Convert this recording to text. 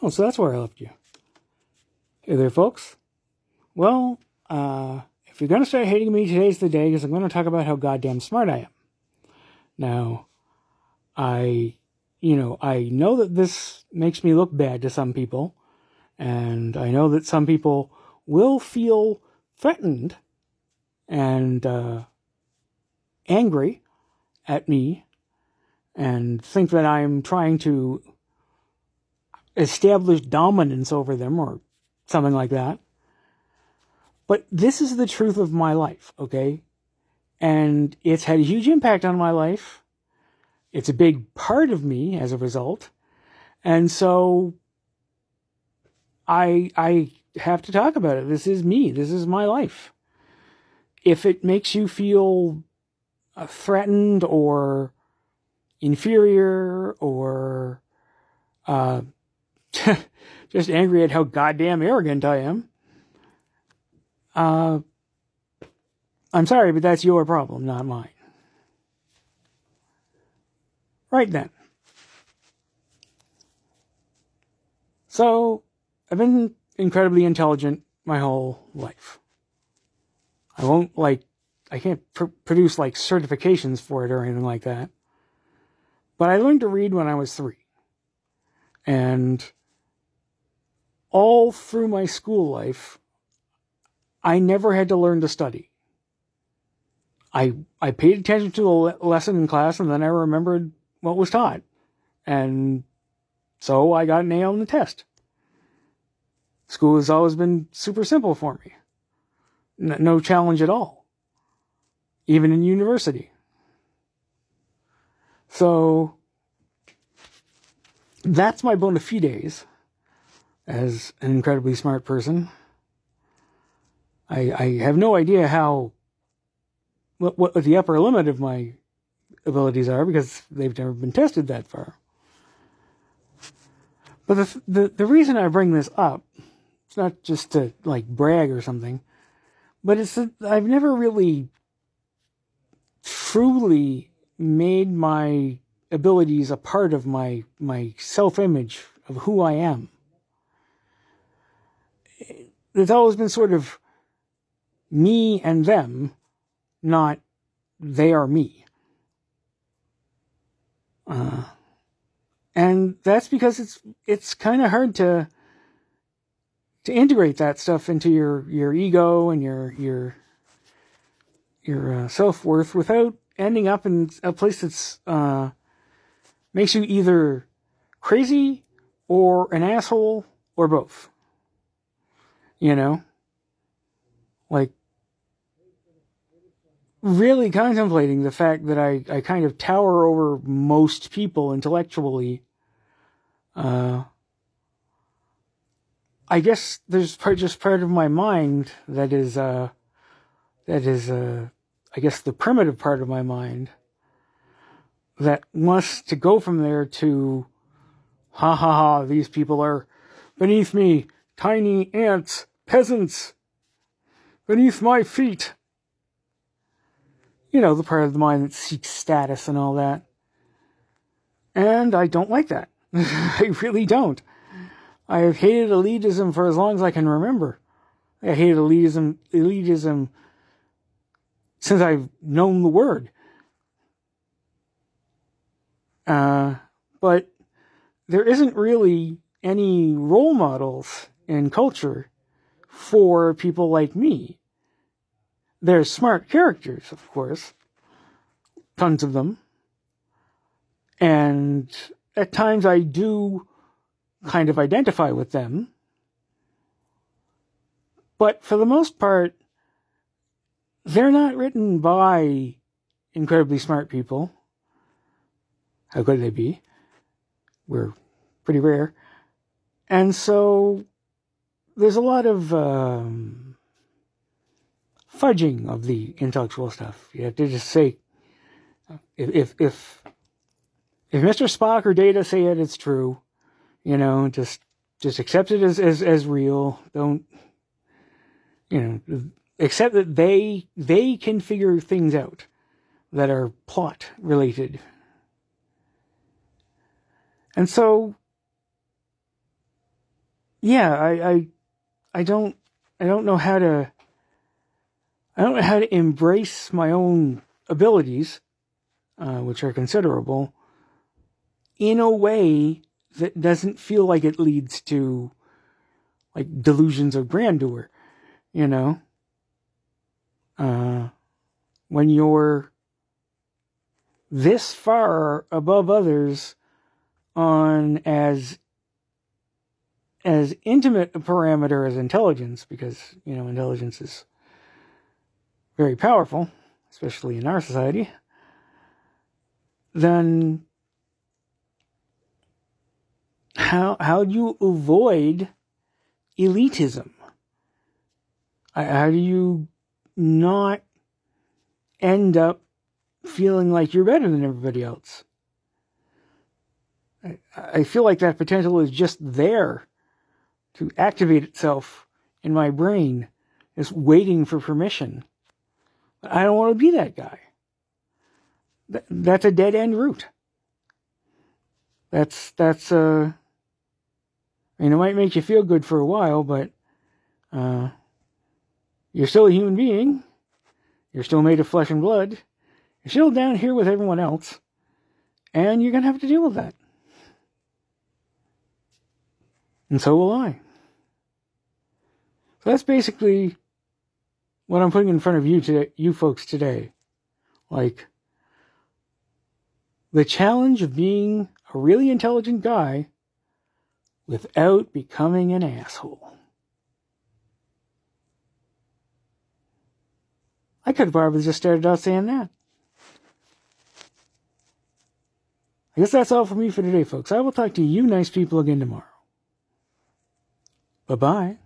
Oh, so that's where I left you. Hey there, folks. Well, if you're going to start hating me, today's the day, because I'm going to talk about how goddamn smart I am. Now, I know that this makes me look bad to some people, and I know that some people will feel threatened and angry at me and think that I'm trying to establish dominance over them or something like that. But this is the truth of my life, okay? And it's had a huge impact on my life. It's a big part of me as a result. And so I have to talk about it. This is me. This is my life. If it makes you feel threatened or inferior or just angry at how goddamn arrogant I am, I'm sorry, but that's your problem, not mine. Right then. So, I've been incredibly intelligent my whole life. I can't produce like certifications for it or anything like that. But I learned to read when I was 3. And all through my school life, I never had to learn to study. I paid attention to a lesson in class, and then I remembered what was taught. And so I got an A on the test. School has always been super simple for me. No challenge at all. Even in university. So that's my bona fides as an incredibly smart person. I have no idea what the upper limit of my abilities are, because they've never been tested that far. But the reason I bring this up, it's not just to like brag or something, but it's that I've never really truly made my abilities a part of my self-image of who I am. It's always been sort of me and them, not they are me. And that's because it's kind of hard to integrate that stuff into your ego and your self-worth without ending up in a place that's makes you either crazy or an asshole or both. You know? Like, really contemplating the fact that I kind of tower over most people intellectually. I guess there's just part of my mind that is I guess the primitive part of my mind that wants to go from there to, ha ha ha, these people are beneath me, tiny ants, peasants, beneath my feet. You know, the part of the mind that seeks status and all that. And I don't like that. I really don't. I have hated elitism for as long as I can remember. I hated elitism since I've known the word. But there isn't really any role models in culture for people like me. There's smart characters, of course. Tons of them. And at times I do kind of identify with them. But for the most part, they're not written by incredibly smart people. How could they be? We're pretty rare. And so there's a lot of fudging of the intellectual stuff. You have to just say, if Mr. Spock or Data say it, it's true. You know, just accept it as real. Don't, accept that they can figure things out that are plot related. And so yeah, I don't know how to, I don't know how to embrace my own abilities, which are considerable, in a way that doesn't feel like it leads to like delusions of grandeur, you know? When you're this far above others on as intimate a parameter as intelligence, because, you know, intelligence is very powerful, especially in our society, then how do you avoid elitism? How do you not end up feeling like you're better than everybody else? I feel like that potential is just there to activate itself in my brain, is waiting for permission. I don't want to be that guy. That's a dead end route. That's I mean, it might make you feel good for a while, but you're still a human being. You're still made of flesh and blood. You're still down here with everyone else, and you're gonna have to deal with that. And so will I. So that's basically what I'm putting in front of you today, you folks today. Like, the challenge of being a really intelligent guy without becoming an asshole. I could have probably just started out saying that. I guess that's all for me for today, folks. I will talk to you nice people again tomorrow. Bye-bye.